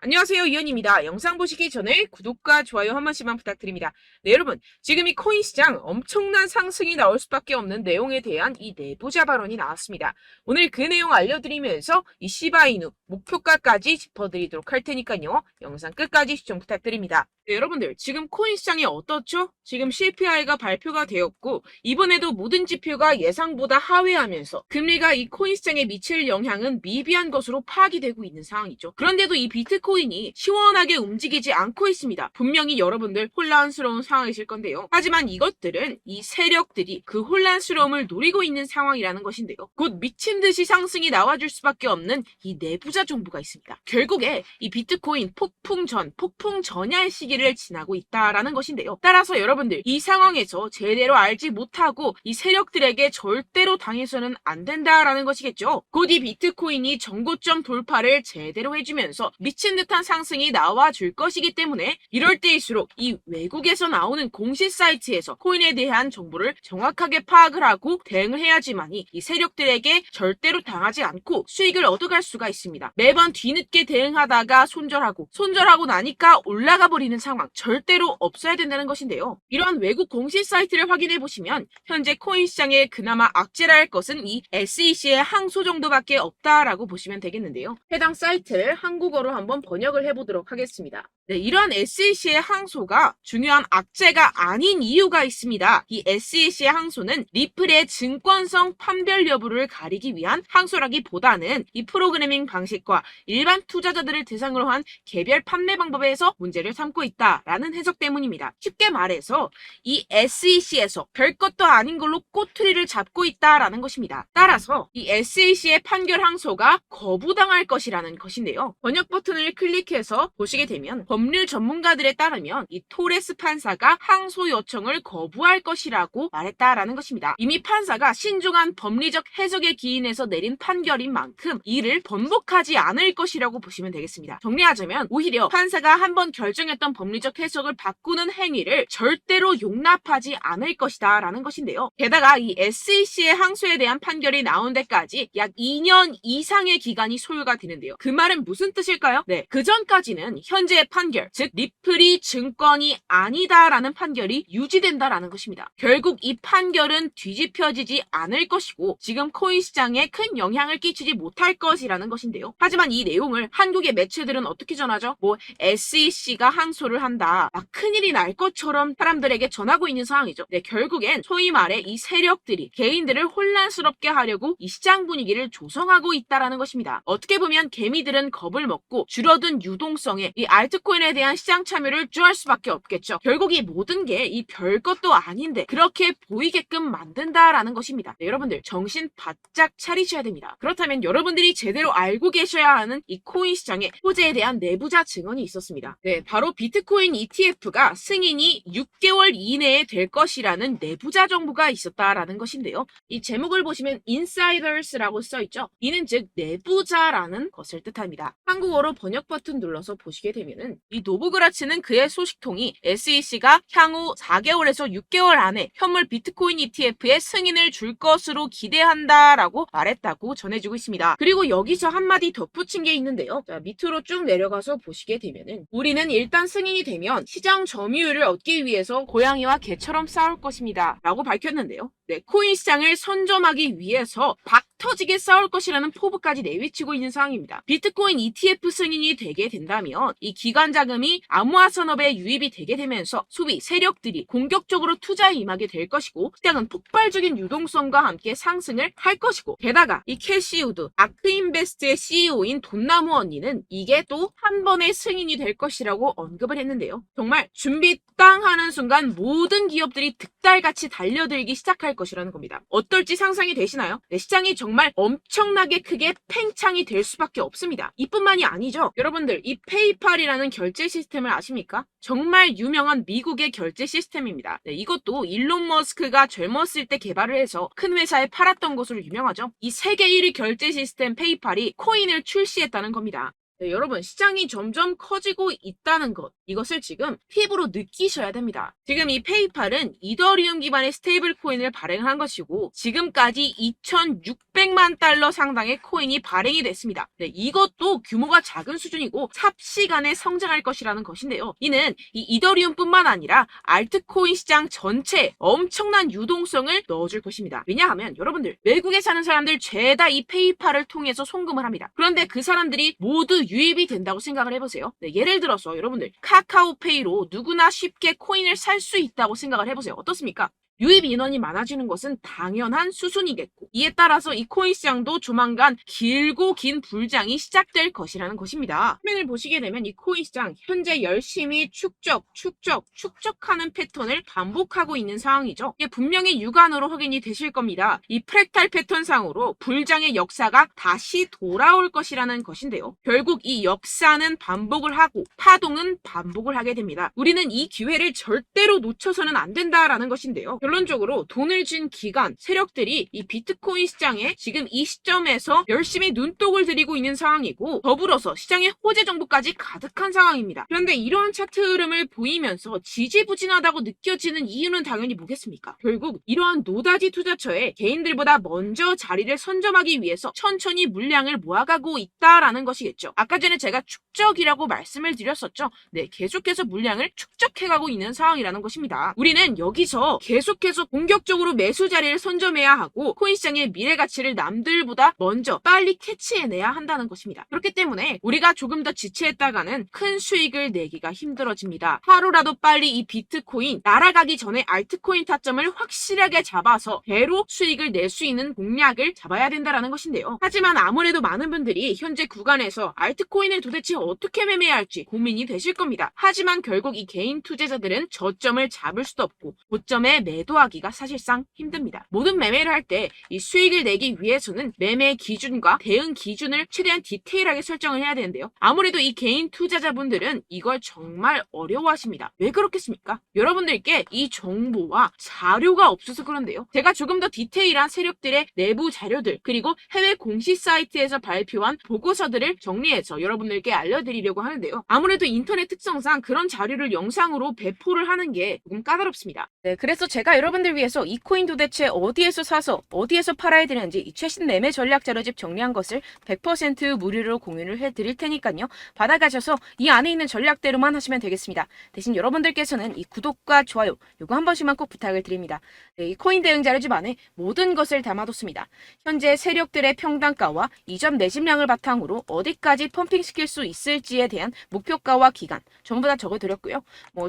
안녕하세요, 이현입니다. 영상 보시기 전에 구독과 좋아요 한 번씩만 부탁드립니다. 네, 여러분. 지금 이 코인 시장 엄청난 상승이 나올 수밖에 없는 내용에 대한 이 내부자 발언이 나왔습니다. 오늘 그 내용 알려드리면서 이 시바이누 목표가까지 짚어드리도록 할 테니까요. 영상 끝까지 시청 부탁드립니다. 네, 여러분들. 지금 코인 시장이 어떻죠? 지금 CPI가 발표가 되었고 이번에도 모든 지표가 예상보다 하회하면서 금리가 이 코인 시장에 미칠 영향은 미비한 것으로 파악이 되고 있는 상황이죠. 그런데도 이 비트코인이 시원하게 움직이지 않고 있습니다. 분명히 여러분들 혼란스러운 상황이실 건데요. 하지만 이것들은 이 세력들이 그 혼란스러움을 노리고 있는 상황이라는 것인데요. 곧 미친 듯이 상승이 나와줄 수밖에 없는 이 내부자 정보가 있습니다. 결국에 이 비트코인 폭풍 전야의 시기를 지나고 있다라는 것인데요. 따라서 여러분들 이 상황에서 제대로 알지 못하고 이 세력들에게 절대로 당해서는 안 된다라는 것이겠죠. 곧 이 비트코인이 정고점 돌파를 제대로 해주면서 미친 듯한 상승이 나와줄 것이기 때문에 이럴 때일수록 이 외국에서 나오는 공식 사이트에서 코인에 대한 정보를 정확하게 파악을 하고 대응을 해야지만이 이 세력들에게 절대로 당하지 않고 수익을 얻어갈 수가 있습니다. 매번 뒤늦게 대응하다가 손절하고 나니까 올라가 버리는 상황 절대로 없어야 된다는 것인데요. 이러한 외국 공식 사이트를 확인해 보시면 현재 코인 시장에 그나마 악재라 할 것은 이 SEC의 항소 정도밖에 없다라고 보시면 되겠는데요. 해당 사이트를 한국어로 한번 번역을 해보도록 하겠습니다. 네, 이러한 SEC의 항소가 중요한 악재가 아닌 이유가 있습니다. 이 SEC의 항소는 리플의 증권성 판별 여부를 가리기 위한 항소라기보다는 이 프로그래밍 방식과 일반 투자자들을 대상으로 한 개별 판매 방법에서 문제를 삼고 있다라는 해석 때문입니다. 쉽게 말해서 이 SEC에서 별것도 아닌 걸로 꼬투리를 잡고 있다라는 것입니다. 따라서 이 SEC의 판결 항소가 거부당할 것이라는 것인데요. 번역 버튼을 클릭해서 보시게 되면 법률 전문가들에 따르면 이 토레스 판사가 항소 요청을 거부할 것이라고 말했다라는 것입니다. 이미 판사가 신중한 법리적 해석에 기인해서 내린 판결인 만큼 이를 번복하지 않을 것이라고 보시면 되겠습니다. 정리하자면 오히려 판사가 한번 결정했던 법리적 해석을 바꾸는 행위를 절대로 용납하지 않을 것이다 라는 것인데요. 게다가 이 SEC의 항소에 대한 판결이 나온 데까지 약 2년 이상의 기간이 소요가 되는데요. 그 말은 무슨 뜻일까요? 네, 그 전까지는 현재의 판결, 즉 리플이 증권이 아니다라는 판결이 유지된다라는 것입니다. 결국 이 판결은 뒤집혀지지 않을 것이고 지금 코인 시장에 큰 영향을 끼치지 못할 것이라는 것인데요. 하지만 이 내용을 한국의 매체들은 어떻게 전하죠? SEC가 항소를 한다. 큰일이 날 것처럼 사람들에게 전하고 있는 상황이죠. 네, 결국엔 소위 말해 이 세력들이 개인들을 혼란스럽게 하려고 이 시장 분위기를 조성하고 있다라는 것입니다. 어떻게 보면 개미들은 겁을 먹고 줄어든 유동성에 이 알트코인에 대한 시장 참여를 쭈할 수밖에 없겠죠. 결국 이 모든 게 이 별것도 아닌데 그렇게 보이게끔 만든다라는 것입니다. 네, 여러분들 정신 바짝 차리셔야 됩니다. 그렇다면 여러분들이 제대로 알고 계셔야 하는 이 코인 시장의 호재에 대한 내부자 증언이 있었습니다. 네, 바로 비트코인 ETF가 승인이 6개월 이내에 될 것이라는 내부자 정보가 있었다라는 것인데요. 이 제목을 보시면 insiders라고 써있죠. 이는 즉 내부자라는 것을 뜻합니다. 한국어로 번역 버튼 눌러서 보시게 되면은 이 노브그라츠는 그의 소식통이 SEC가 향후 4개월에서 6개월 안에 현물 비트코인 ETF의 승인을 줄 것으로 기대한다라고 말했다고 전해지고 있습니다. 그리고 여기서 한마디 덧붙인 게 있는데요. 자, 밑으로 쭉 내려가서 보시게 되면은 우리는 일단 승인이 되면 시장 점유율을 얻기 위해서 고양이와 개처럼 싸울 것입니다. 라고 밝혔는데요. 네, 코인 시장을 선점하기 위해서 박 터지게 싸울 것이라는 포부까지 내비치고 있는 상황입니다. 비트코인 ETF 승인이 되게 된다면 이 기관 자금이 암호화 산업에 유입이 되게 되면서 소비 세력들이 공격적으로 투자에 임하게 될 것이고 시장은 폭발적인 유동성과 함께 상승을 할 것이고 게다가 이 캐시우드 아크인베스트의 CEO인 돈나무 언니는 이게 또 한 번의 승인이 될 것이라고 언급을 했는데요. 정말 준비 땅 하는 순간 모든 기업들이 득달같이 달려들기 시작할 것이라는 겁니다. 어떨지 상상이 되시나요? 네, 시장이 정말 엄청나게 크게 팽창이 될 수밖에 없습니다. 이뿐만이 아니죠. 여러분들 이 페이팔이라는 결제 시스템을 아십니까? 정말 유명한 미국의 결제 시스템입니다. 네, 이것도 일론 머스크가 젊었을 때 개발을 해서 큰 회사에 팔았던 것으로 유명하죠. 이 세계 1위 결제 시스템 페이팔이 코인을 출시했다는 겁니다. 네, 여러분, 시장이 점점 커지고 있다는 것, 이것을 지금 피부로 느끼셔야 됩니다. 지금 이 페이팔은 이더리움 기반의 스테이블 코인을 발행한 것이고, 지금까지 2,600만 달러 상당의 코인이 발행이 됐습니다. 네, 이것도 규모가 작은 수준이고 삽시간에 성장할 것이라는 것인데요. 이는 이 이더리움뿐만 아니라 알트코인 시장 전체에 엄청난 유동성을 넣어줄 것입니다. 왜냐하면 여러분들, 외국에 사는 사람들 죄다 이 페이팔을 통해서 송금을 합니다. 그런데 그 사람들이 모두 유입이 된다고 생각을 해보세요. 네, 예를 들어서 여러분들, 카카오페이로 누구나 쉽게 코인을 살 수 있다고 생각을 해보세요. 어떻습니까? 유입 인원이 많아지는 것은 당연한 수순이겠고, 이에 따라서 이 코인 시장도 조만간 길고 긴 불장이 시작될 것이라는 것입니다. 화면을 보시게 되면 이 코인 시장 현재 열심히 축적하는 패턴을 반복하고 있는 상황이죠. 이게 분명히 육안으로 확인이 되실 겁니다. 이 프랙탈 패턴상으로 불장의 역사가 다시 돌아올 것이라는 것인데요. 결국 이 역사는 반복을 하고 파동은 반복을 하게 됩니다. 우리는 이 기회를 절대로 놓쳐서는 안 된다라는 것인데요. 결론적으로 돈을 쥔 기관, 세력들이 이 비트코인 시장에 지금 이 시점에서 열심히 눈독을 들이고 있는 상황이고, 더불어서 시장에 호재 정보까지 가득한 상황입니다. 그런데 이러한 차트 흐름을 보이면서 지지부진하다고 느껴지는 이유는 당연히 뭐겠습니까? 결국 이러한 노다지 투자처에 개인들보다 먼저 자리를 선점하기 위해서 천천히 물량을 모아가고 있다라는 것이겠죠. 아까 전에 제가 축적이라고 말씀을 드렸었죠. 네, 계속해서 물량을 축적해가고 있는 상황이라는 것입니다. 우리는 여기서 계속해서 공격적으로 매수 자리를 선점해야 하고, 코인 시장의 미래 가치를 남들보다 먼저 빨리 캐치해내야 한다는 것입니다. 그렇기 때문에 우리가 조금 더 지체했다가는 큰 수익을 내기가 힘들어집니다. 하루라도 빨리 이 비트코인 날아가기 전에 알트코인 타점을 확실하게 잡아서 배로 수익을 낼 수 있는 공략을 잡아야 된다는 것인데요. 하지만 아무래도 많은 분들이 현재 구간에서 알트코인을 도대체 어떻게 매매해야 할지 고민이 되실 겁니다. 하지만 결국 이 개인 투자자들은 저점을 잡을 수도 없고 고점에 매도하기가 사실상 힘듭니다. 모든 매매를 할 때 이 수익을 내기 위해서는 매매 기준과 대응 기준을 최대한 디테일하게 설정을 해야 되는데요. 아무래도 이 개인 투자자분들은 이걸 정말 어려워하십니다. 왜 그렇겠습니까? 여러분들께 이 정보와 자료가 없어서 그런데요. 제가 조금 더 디테일한 세력들의 내부 자료들, 그리고 해외 공시 사이트에서 발표한 보고서들을 정리해서 여러분들께 알려드리려고 하는데요. 아무래도 인터넷 특성상 그런 자료를 영상으로 배포를 하는 게 조금 까다롭습니다. 네, 그래서 제가 여러분들 위해서 이 코인 도대체 어디에서 사서 어디에서 팔아야 되는지 이 최신 매매 전략 자료집 정리한 것을 100% 무료로 공유를 해드릴 테니까요. 받아가셔서 이 안에 있는 전략대로만 하시면 되겠습니다. 대신 여러분들께서는 이 구독과 좋아요 요거 한 번씩만 꼭 부탁을 드립니다. 네, 이 코인 대응 자료집 안에 모든 것을 담아뒀습니다. 현재 세력들의 평단가와 이점 내집량을 바탕으로 어디까지 펌핑시킬 수 있을지에 대한 목표가와 기간 전부 다 적어드렸고요.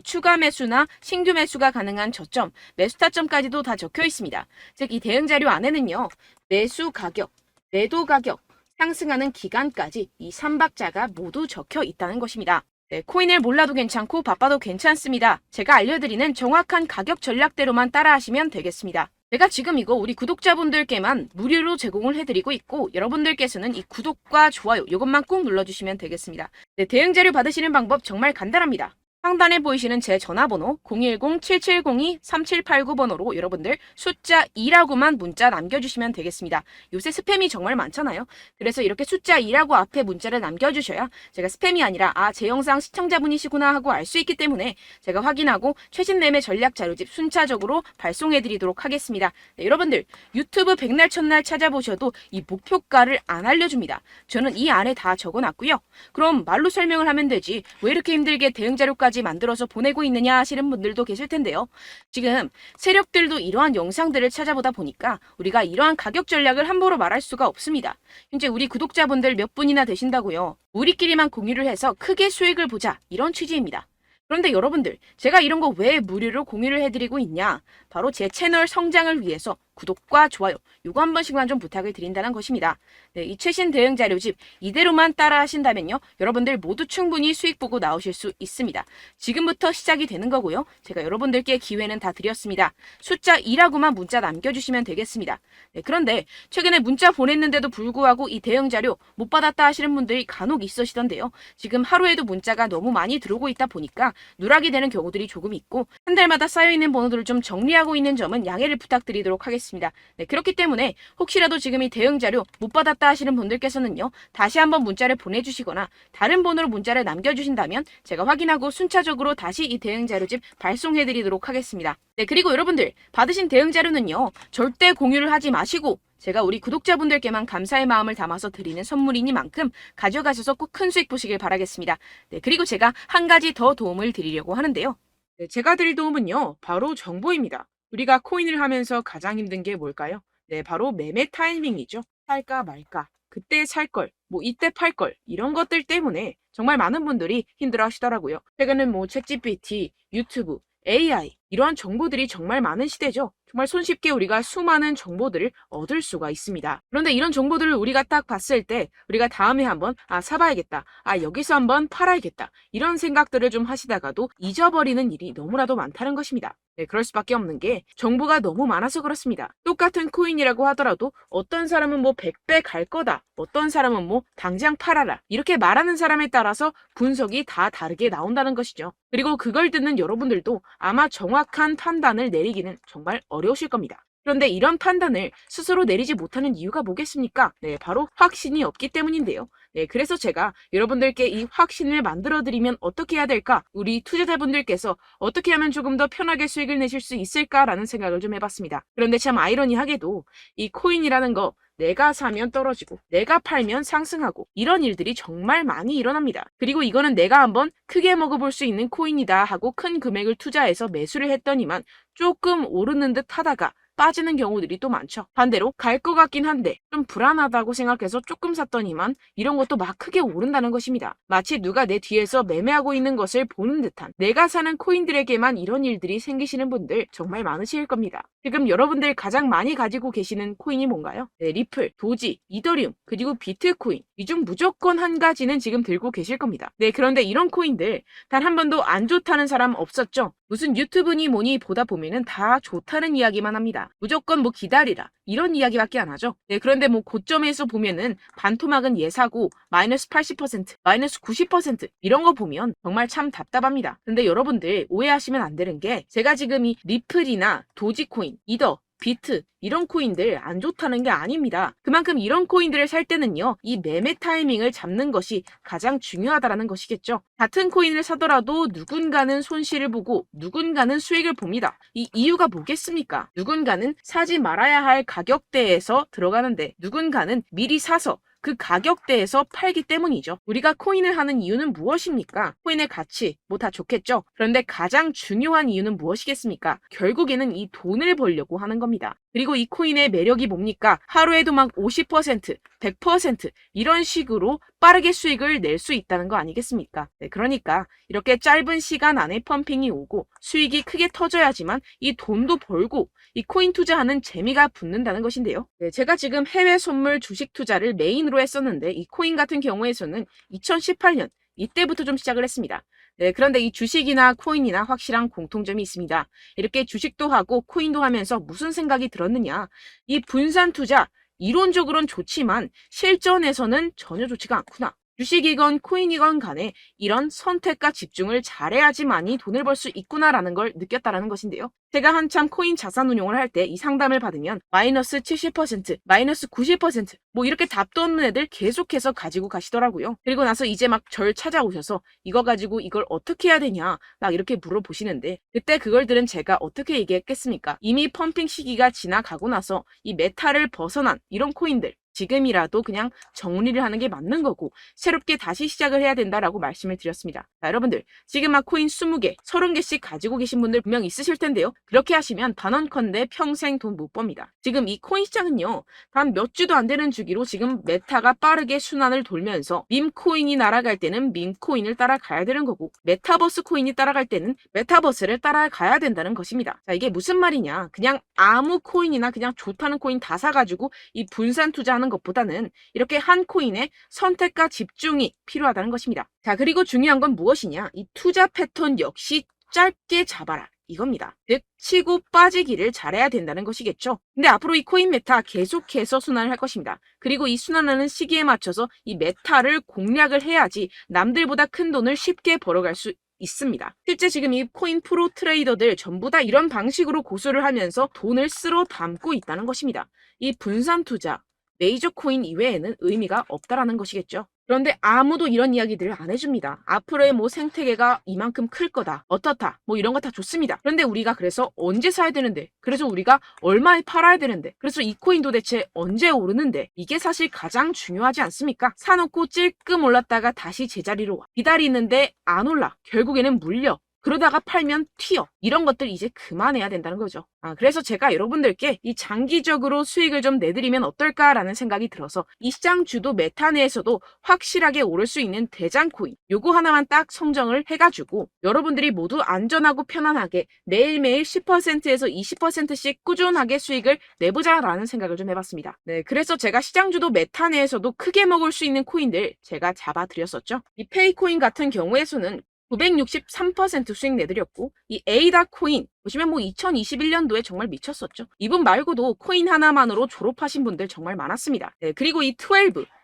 추가 매수나 신규 매수가 가능한 저점, 매수 타점까지도 다 적혀 있습니다. 즉 이 대응 자료 안에는요. 매수 가격, 매도 가격, 상승하는 기간까지 이 3박자가 모두 적혀 있다는 것입니다. 네, 코인을 몰라도 괜찮고 바빠도 괜찮습니다. 제가 알려드리는 정확한 가격 전략대로만 따라하시면 되겠습니다. 제가 지금 이거 우리 구독자분들께만 무료로 제공을 해드리고 있고, 여러분들께서는 이 구독과 좋아요 이것만 꼭 눌러주시면 되겠습니다. 네, 대응 자료 받으시는 방법 정말 간단합니다. 상단에 보이시는 제 전화번호 010-7702-3789번호로 여러분들 숫자 2라고만 문자 남겨주시면 되겠습니다. 요새 스팸이 정말 많잖아요. 그래서 이렇게 숫자 2라고 앞에 문자를 남겨주셔야 제가 스팸이 아니라 제 영상 시청자분이시구나 하고 알 수 있기 때문에 제가 확인하고 최신 매매 전략 자료집 순차적으로 발송해드리도록 하겠습니다. 네, 여러분들 유튜브 백날 첫날 찾아보셔도 이 목표가를 안 알려줍니다. 저는 이 안에 다 적어놨고요. 그럼 말로 설명을 하면 되지 왜 이렇게 힘들게 대응 자료까지 만들어서 보내고 있느냐 하시는 분들도 계실 텐데요. 지금 세력들도 이러한 영상들을 찾아보다 보니까 우리가 이러한 가격 전략을 함부로 말할 수가 없습니다. 현재 우리 구독자분들 몇 분이나 되신다고요. 우리끼리만 공유를 해서 크게 수익을 보자 이런 취지입니다. 그런데 여러분들 제가 이런 거 왜 무료로 공유를 해드리고 있냐? 바로 제 채널 성장을 위해서 구독과 좋아요 요거 한 번씩만 좀 부탁을 드린다는 것입니다. 네, 이 최신 대응 자료집 이대로만 따라 하신다면요. 여러분들 모두 충분히 수익 보고 나오실 수 있습니다. 지금부터 시작이 되는 거고요. 제가 여러분들께 기회는 다 드렸습니다. 숫자 2라고만 문자 남겨주시면 되겠습니다. 네, 그런데 최근에 문자 보냈는데도 불구하고 이 대응 자료 못 받았다 하시는 분들이 간혹 있으시던데요. 지금 하루에도 문자가 너무 많이 들어오고 있다 보니까 누락이 되는 경우들이 조금 있고 한 달마다 쌓여있는 번호들을 좀 정리하고 준비하고 있는 점은 양해를 부탁드리도록 하겠습니다. 네, 그렇기 때문에 혹시라도 지금 이 대응 자료 못 받았다 하시는 분들께서는요, 다시 한번 문자를 보내주시거나 다른 번호로 문자를 남겨주신다면 제가 확인하고 순차적으로 다시 이 대응 자료집 발송해드리도록 하겠습니다. 네, 그리고 여러분들 받으신 대응 자료는요, 절대 공유를 하지 마시고 제가 우리 구독자분들께만 감사의 마음을 담아서 드리는 선물이니만큼 가져가셔서 꼭 큰 수익 보시길 바라겠습니다. 네, 그리고 제가 한 가지 더 도움을 드리려고 하는데요. 네, 제가 드릴 도움은요, 바로 정보입니다. 우리가 코인을 하면서 가장 힘든 게 뭘까요? 네, 바로 매매 타이밍이죠. 살까 말까, 그때 살 걸, 뭐 이때 팔 걸, 이런 것들 때문에 정말 많은 분들이 힘들어 하시더라고요. 최근은 뭐 챗GPT, 유튜브, AI, 이러한 정보들이 정말 많은 시대죠. 정말 손쉽게 우리가 수많은 정보들을 얻을 수가 있습니다. 그런데 이런 정보들을 우리가 딱 봤을 때 우리가 다음에 한번 사봐야겠다. 여기서 한번 팔아야겠다. 이런 생각들을 좀 하시다가도 잊어버리는 일이 너무나도 많다는 것입니다. 네, 그럴 수밖에 없는 게 정보가 너무 많아서 그렇습니다. 똑같은 코인이라고 하더라도 어떤 사람은 뭐 100배 갈 거다. 어떤 사람은 뭐 당장 팔아라. 이렇게 말하는 사람에 따라서 분석이 다 다르게 나온다는 것이죠. 그리고 그걸 듣는 여러분들도 아마 정확한 판단을 내리기는 정말 어려우실 겁니다. 그런데 이런 판단을 스스로 내리지 못하는 이유가 뭐겠습니까? 네, 바로 확신이 없기 때문인데요. 네, 그래서 제가 여러분들께 이 확신을 만들어드리면 어떻게 해야 될까? 우리 투자자분들께서 어떻게 하면 조금 더 편하게 수익을 내실 수 있을까라는 생각을 좀 해봤습니다. 그런데 참 아이러니하게도 이 코인이라는 거 내가 사면 떨어지고 내가 팔면 상승하고 이런 일들이 정말 많이 일어납니다. 그리고 이거는 내가 한번 크게 먹어볼 수 있는 코인이다 하고 큰 금액을 투자해서 매수를 했더니만 조금 오르는 듯 하다가 빠지는 경우들이 또 많죠. 반대로 갈 것 같긴 한데 좀 불안하다고 생각해서 조금 샀더니만 이런 것도 막 크게 오른다는 것입니다. 마치 누가 내 뒤에서 매매하고 있는 것을 보는 듯한, 내가 사는 코인들에게만 이런 일들이 생기시는 분들 정말 많으실 겁니다. 지금 여러분들 가장 많이 가지고 계시는 코인이 뭔가요? 네, 리플, 도지, 이더리움, 그리고 비트코인. 이 중 무조건 한 가지는 지금 들고 계실 겁니다. 네, 그런데 이런 코인들 단 한 번도 안 좋다는 사람 없었죠? 무슨 유튜브니 뭐니 보다 보면은 다 좋다는 이야기만 합니다. 무조건 뭐 기다리라 이런 이야기밖에 안 하죠. 네, 그런데 뭐 고점에서 보면은 반토막은 예사고 마이너스 80%, 마이너스 90% 이런 거 보면 정말 참 답답합니다. 근데 여러분들 오해하시면 안 되는 게 제가 지금 이 리플이나 도지코인, 이더, 비트 이런 코인들 안 좋다는 게 아닙니다. 그만큼 이런 코인들을 살 때는요, 이 매매 타이밍을 잡는 것이 가장 중요하다는 것이겠죠. 같은 코인을 사더라도 누군가는 손실을 보고 누군가는 수익을 봅니다. 이 이유가 뭐겠습니까? 누군가는 사지 말아야 할 가격대에서 들어가는데 누군가는 미리 사서 그 가격대에서 팔기 때문이죠. 우리가 코인을 하는 이유는 무엇입니까? 코인의 가치, 뭐 다 좋겠죠? 그런데 가장 중요한 이유는 무엇이겠습니까? 결국에는 이 돈을 벌려고 하는 겁니다. 그리고 이 코인의 매력이 뭡니까? 하루에도 막 50%, 100% 이런 식으로 빠르게 수익을 낼 수 있다는 거 아니겠습니까? 네, 그러니까 이렇게 짧은 시간 안에 펌핑이 오고 수익이 크게 터져야지만 이 돈도 벌고 이 코인 투자하는 재미가 붙는다는 것인데요. 네, 제가 지금 해외 선물 주식 투자를 메인으로 했었는데 이 코인 같은 경우에서는 2018년 이때부터 좀 시작을 했습니다. 네, 그런데 이 주식이나 코인이나 확실한 공통점이 있습니다. 이렇게 주식도 하고 코인도 하면서 무슨 생각이 들었느냐? 이 분산 투자, 이론적으로는 좋지만 실전에서는 전혀 좋지가 않구나. 주식이건 코인이건 간에 이런 선택과 집중을 잘해야지만이 돈을 벌 수 있구나라는 걸 느꼈다라는 것인데요. 제가 한참 코인 자산 운용을 할 때 이 상담을 받으면 마이너스 70%, 마이너스 90%, 뭐 이렇게 답도 없는 애들 계속해서 가지고 가시더라고요. 그리고 나서 이제 막 절 찾아오셔서 이거 가지고 이걸 어떻게 해야 되냐 막 이렇게 물어보시는데 그때 그걸 들은 제가 어떻게 얘기했겠습니까? 이미 펌핑 시기가 지나가고 나서 이 메타를 벗어난 이런 코인들 지금이라도 그냥 정리를 하는 게 맞는 거고 새롭게 다시 시작을 해야 된다라고 말씀을 드렸습니다. 자, 여러분들 지금 막 코인 20개, 30개씩 가지고 계신 분들 분명 있으실 텐데요. 그렇게 하시면 단언컨대 평생 돈 못 법니다. 지금 이 코인 시장은요. 단 몇 주도 안 되는 주기로 지금 메타가 빠르게 순환을 돌면서 밈코인이 날아갈 때는 밈코인을 따라가야 되는 거고 메타버스 코인이 따라갈 때는 메타버스를 따라가야 된다는 것입니다. 자, 이게 무슨 말이냐. 그냥 아무 코인이나 그냥 좋다는 코인 다 사가지고 이 분산 투자하는 것보다는 이렇게 한 코인에 선택과 집중이 필요하다는 것입니다. 자, 그리고 중요한 건 무엇이냐? 이 투자 패턴 역시 짧게 잡아라. 이겁니다. 즉 치고 빠지기를 잘해야 된다는 것이겠죠. 근데 앞으로 이 코인 메타 계속해서 순환을 할 것입니다. 그리고 이 순환하는 시기에 맞춰서 이 메타를 공략을 해야지 남들보다 큰 돈을 쉽게 벌어갈 수 있습니다. 실제 지금 이 코인 프로 트레이더들 전부 다 이런 방식으로 고수를 하면서 돈을 쓸어 담고 있다는 것입니다. 이 분산 투자, 메이저 코인 이외에는 의미가 없다라는 것이겠죠. 그런데 아무도 이런 이야기들을 안 해줍니다. 앞으로의 뭐 생태계가 이만큼 클 거다, 어떻다, 뭐 이런 거 다 좋습니다. 그런데 우리가 그래서 언제 사야 되는데, 그래서 우리가 얼마에 팔아야 되는데, 그래서 이 코인 도대체 언제 오르는데, 이게 사실 가장 중요하지 않습니까? 사놓고 찔끔 올랐다가 다시 제자리로 와. 기다리는데 안 올라. 결국에는 물려. 그러다가 팔면 튀어. 이런 것들 이제 그만해야 된다는 거죠. 그래서 제가 여러분들께 이 장기적으로 수익을 좀 내드리면 어떨까라는 생각이 들어서 이 시장 주도 메타 내에서도 확실하게 오를 수 있는 대장 코인 요거 하나만 딱 선정을 해가지고 여러분들이 모두 안전하고 편안하게 매일매일 10%에서 20%씩 꾸준하게 수익을 내보자라는 생각을 좀 해봤습니다. 네, 그래서 제가 시장 주도 메타 내에서도 크게 먹을 수 있는 코인들 제가 잡아드렸었죠. 이 페이코인 같은 경우에서는 963% 수익 내드렸고 이 에이다 코인 보시면 뭐 2021년도에 정말 미쳤었죠. 이분 말고도 코인 하나만으로 졸업하신 분들 정말 많았습니다. 네, 그리고 이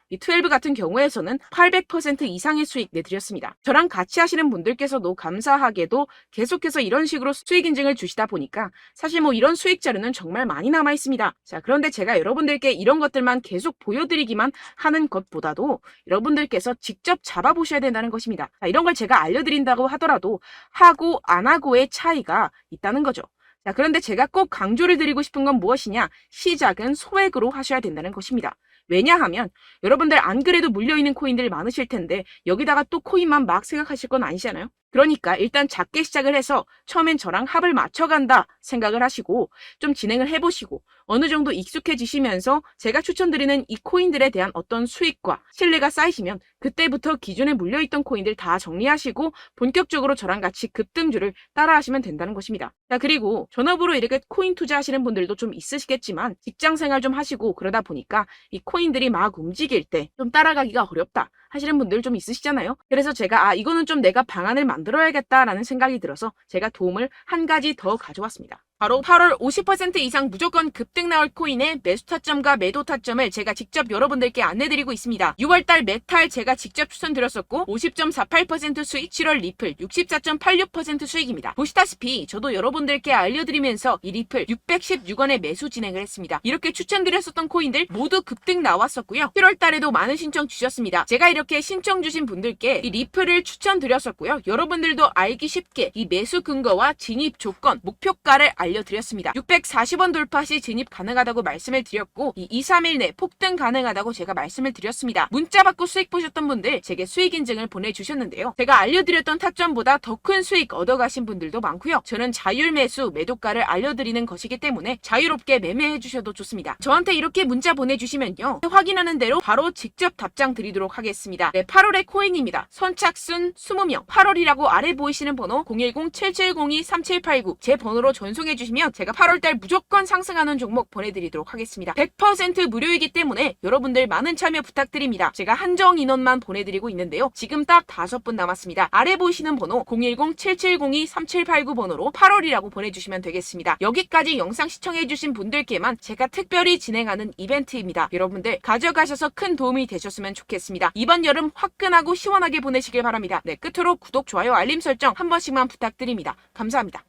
12 같은 경우에서는 800% 이상의 수익 내드렸습니다. 저랑 같이 하시는 분들께서도 감사하게도 계속해서 이런 식으로 수익 인증을 주시다 보니까 사실 뭐 이런 수익 자료는 정말 많이 남아 있습니다. 자, 그런데 제가 여러분들께 이런 것들만 계속 보여드리기만 하는 것보다도 여러분들께서 직접 잡아보셔야 된다는 것입니다. 자, 이런 걸 제가 알려드린다고 하더라도 하고 안 하고의 차이가 있다는 거죠. 자, 그런데 제가 꼭 강조를 드리고 싶은 건 무엇이냐? 시작은 소액으로 하셔야 된다는 것입니다. 왜냐하면 여러분들 안 그래도 물려있는 코인들이 많으실 텐데 여기다가 또 코인만 막 생각하실 건 아니잖아요. 그러니까 일단 작게 시작을 해서 처음엔 저랑 합을 맞춰간다 생각을 하시고 좀 진행을 해보시고 어느 정도 익숙해지시면서 제가 추천드리는 이 코인들에 대한 어떤 수익과 신뢰가 쌓이시면 그때부터 기존에 물려있던 코인들 다 정리하시고 본격적으로 저랑 같이 급등주를 따라하시면 된다는 것입니다. 자, 그리고 전업으로 이렇게 코인 투자하시는 분들도 좀 있으시겠지만 직장생활 좀 하시고 그러다 보니까 이 코인들이 막 움직일 때 좀 따라가기가 어렵다 하시는 분들 좀 있으시잖아요. 그래서 제가 이거는 좀 내가 방안을 만들어야겠다라는 생각이 들어서 제가 도움을 한 가지 더 가져왔습니다. 바로 8월 50% 이상 무조건 급등 나올 코인의 매수 타점과 매도 타점을 제가 직접 여러분들께 안내드리고 있습니다. 6월달 메탈 제가 직접 추천드렸었고 50.48% 수익, 7월 리플 64.86% 수익입니다. 보시다시피 저도 여러분들께 알려드리면서 이 리플 616원에 매수 진행을 했습니다. 이렇게 추천드렸었던 코인들 모두 급등 나왔었고요. 7월달에도 많은 신청 주셨습니다. 제가 이렇게 신청 주신 분들께 이 리플을 추천드렸었고요. 여러분들도 알기 쉽게 이 매수 근거와 진입 조건, 목표가를 알려드렸습니다. 640원 돌파 시 진입 가능하다고 말씀을 드렸고 이 2-3일 내 폭등 가능하다고 제가 말씀을 드렸습니다. 문자 받고 수익 보셨던 분들 제게 수익 인증을 보내주셨는데요. 제가 알려드렸던 타점보다 더 큰 수익 얻어가신 분들도 많고요. 저는 자율 매수 매도가를 알려드리는 것이기 때문에 자유롭게 매매해 주셔도 좋습니다. 저한테 이렇게 문자 보내주시면요. 확인하는 대로 바로 직접 답장 드리도록 하겠습니다. 네, 8월의 코인입니다. 선착순 20명 8월이라고 아래 보이시는 번호 010-7702-3789 제 번호로 전송해 주시면 제가 8월달 무조건 상승하는 종목 보내드리도록 하겠습니다. 100% 무료이기 때문에 여러분들 많은 참여 부탁드립니다. 제가 한정 인원만 보내드리고 있는데요. 지금 딱 5분 남았습니다. 아래 보이시는 번호 010-7702-3789 번호로 8월이라고 보내주시면 되겠습니다. 여기까지 영상 시청해주신 분들께만 제가 특별히 진행하는 이벤트입니다. 여러분들 가져가셔서 큰 도움이 되셨으면 좋겠습니다. 이번 여름 화끈하고 시원하게 보내시길 바랍니다. 네, 끝으로 구독, 좋아요, 알림 설정 한 번씩만 부탁드립니다. 감사합니다.